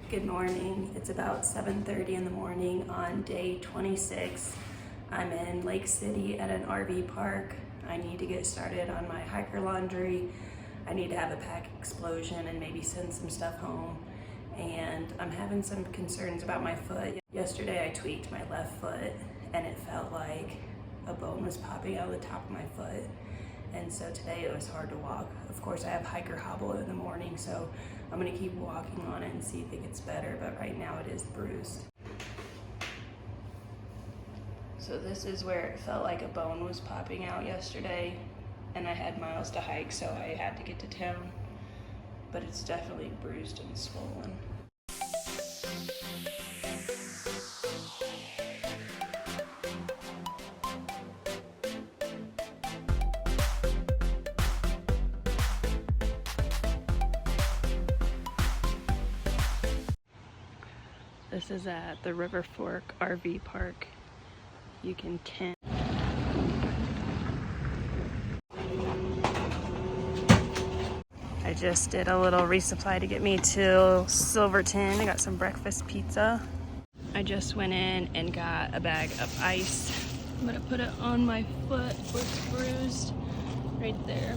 Good morning. It's about 7:30 in the morning on day 26. I'm in Lake City at an RV park. I need to get started on my hiker laundry. I need to have a pack explosion and maybe send some stuff home. And I'm having some concerns about my foot. Yesterday I tweaked my left foot and it felt like a bone was popping out of the top of my foot. And so today it was hard to walk. Of course I have hiker hobble in the morning, so I'm gonna keep walking on it and see if it gets better, but right now it is bruised. So this is where it felt like a bone was popping out yesterday, and I had miles to hike, so I had to get to town, but it's definitely bruised and swollen. This is at the River Fork RV Park. You can tent. I just did a little resupply to get me to Silverton. I got some breakfast pizza. I just went in and got a bag of ice. I'm gonna put it on my foot where it's bruised, right there.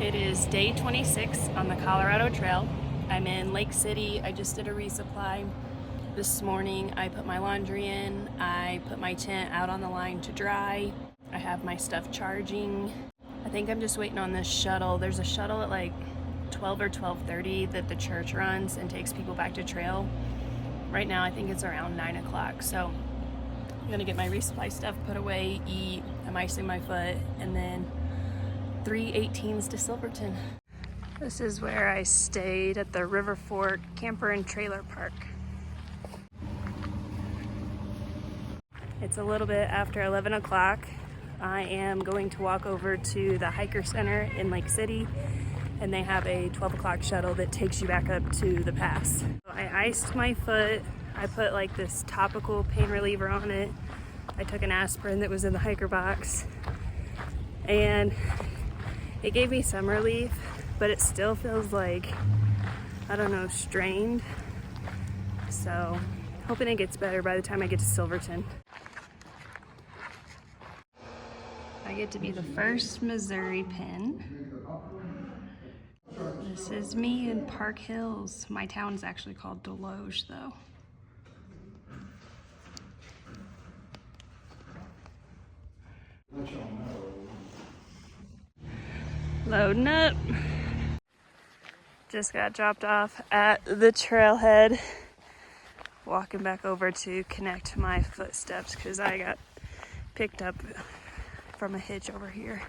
It is day 26 on the Colorado Trail. I'm in Lake City. I just did a resupply. This morning I put my laundry in. I put my tent out on the line to dry. I have my stuff charging. I think I'm just waiting on this shuttle. There's a shuttle at like 12 or 12:30 that the church runs and takes people back to trail. Right now I think it's around 9 o'clock. So I'm gonna get my resupply stuff put away, eat, I'm icing my foot, and then 3:18s to Silverton. This is where I stayed at the River Fork Camper and Trailer Park. It's a little bit after 11 o'clock. I am going to walk over to the Hiker Center in Lake City, and they have a 12 o'clock shuttle that takes you back up to the pass. I iced my foot. I put like this topical pain reliever on it. I took an aspirin that was in the hiker box, and it gave me some relief, but it still feels like, I don't know, strained. So hoping it gets better by the time I get to Silverton. I get to be the first Missouri pin. This is me in Park Hills. My town is actually called Deloge though. Loading up. Just got dropped off at the trailhead. Walking back over to connect my footsteps because I got picked up from a hitch over here.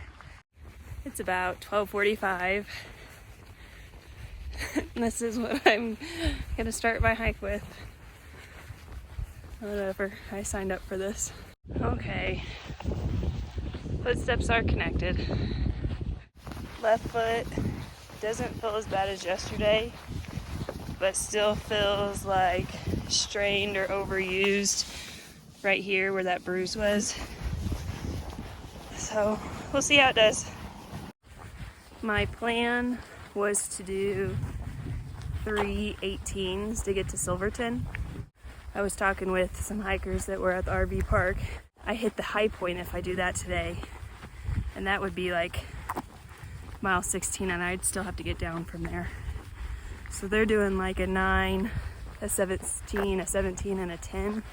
It's about 12:45. And this is what I'm gonna start my hike with. Whatever, I signed up for this. Okay, footsteps are connected. Left foot doesn't feel as bad as yesterday, but still feels like strained or overused right here where that bruise was. So we'll see how it does. My plan was to do 3:18s to get to Silverton. I was talking with some hikers that were at the RV park. I hit the high point if I do that today, and that would be like mile 16, and I'd still have to get down from there. So they're doing like a 9, a 17, a 17, and a 10,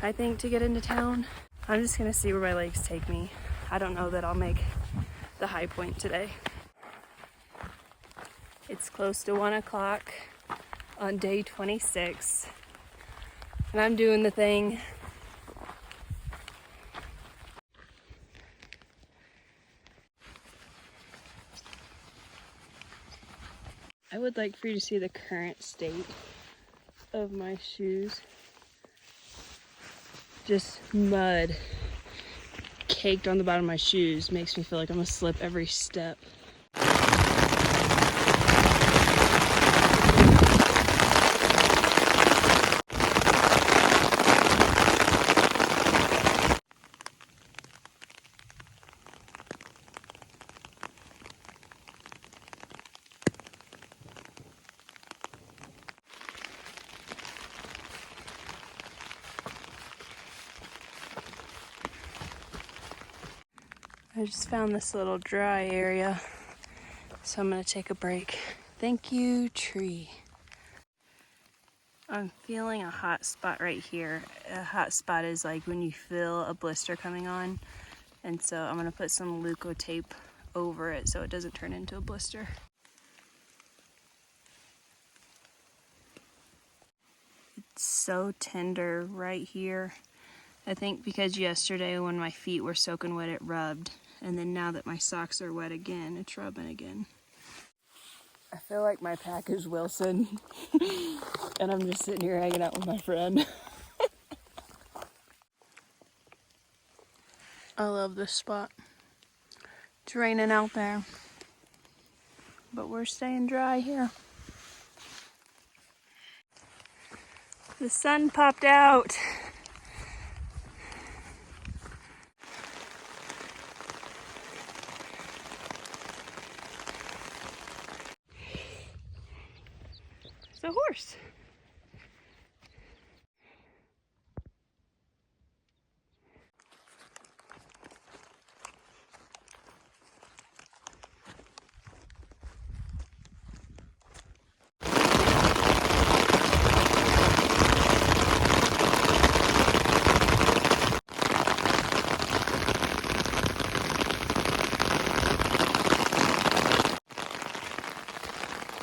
I think, to get into town. I'm just gonna see where my legs take me. I don't know that I'll make the high point today. It's close to 1 o'clock on day 26, and I'm doing the thing. I would like for you to see the current state of my shoes. Just mud caked on the bottom of my shoes. Makes me feel like I'm gonna slip every step. I just found this little dry area, so I'm gonna take a break. Thank you, tree. I'm feeling a hot spot right here. A hot spot is like when you feel a blister coming on. And so I'm gonna put some Leuco tape over it so it doesn't turn into a blister. It's so tender right here. I think because yesterday when my feet were soaking wet, it rubbed. And then now that my socks are wet again, it's rubbing again. I feel like my pack is Wilson. And I'm just sitting here hanging out with my friend. I love this spot. It's raining out there, but we're staying dry here. The sun popped out. It's a horse.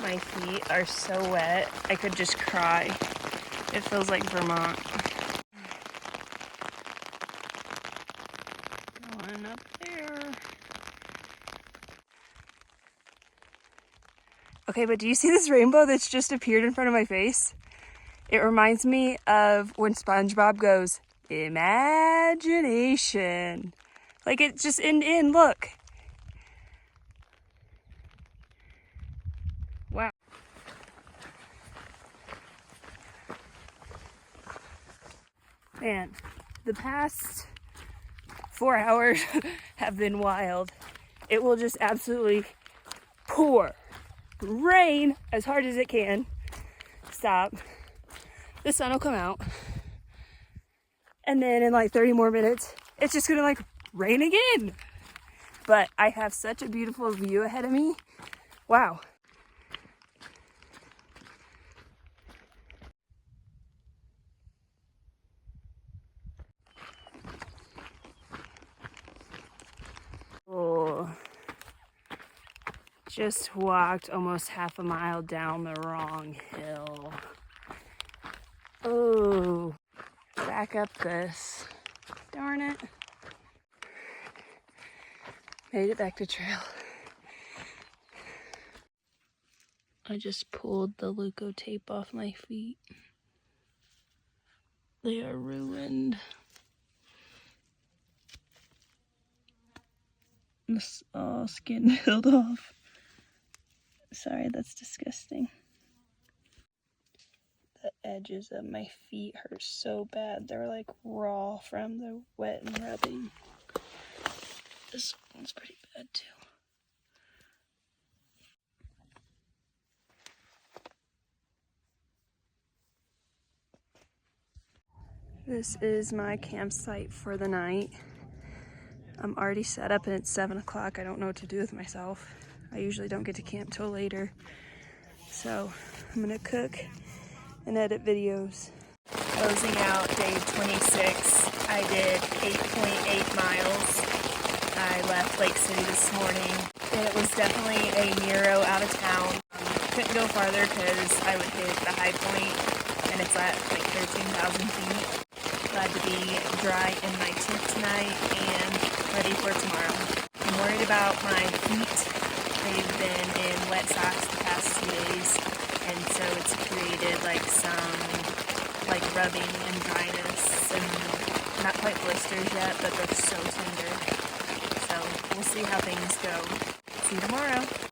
My feet are so wet, I could just cry. It feels like Vermont. Going up there. Okay, but do you see this rainbow that's just appeared in front of my face? It reminds me of when SpongeBob goes, imagination. Like it's just in, look. Wow. Man, the past 4 hours have been wild. It will just absolutely pour. Rain as hard as it can. Stop. The sun will come out. And then in like 30 more minutes, it's just gonna like rain again. But I have such a beautiful view ahead of me. Wow. Oh, just walked almost half a mile down the wrong hill. Oh, back up this. Darn it. Made it back to trail. I just pulled the Leuco tape off my feet. They are ruined. This all skin peeled off. Sorry, that's disgusting. The edges of my feet hurt so bad. They're like raw from the wet and rubbing. This one's pretty bad too. This is my campsite for the night. I'm already set up and it's 7 o'clock. I don't know what to do with myself. I usually don't get to camp till later. So I'm gonna cook and edit videos. Closing out day 26. I did 8.8 miles. I left Lake City this morning. And it was definitely a Nero out of town. Couldn't go farther because I would hit the high point and it's at like 13,000 feet. Glad to be dry in my tent tonight and ready for tomorrow. I'm worried about my feet. They've been in wet socks the past 2 days, and so it's created like some like rubbing and dryness and not quite blisters yet, but they're so tender. So we'll see how things go. See you tomorrow.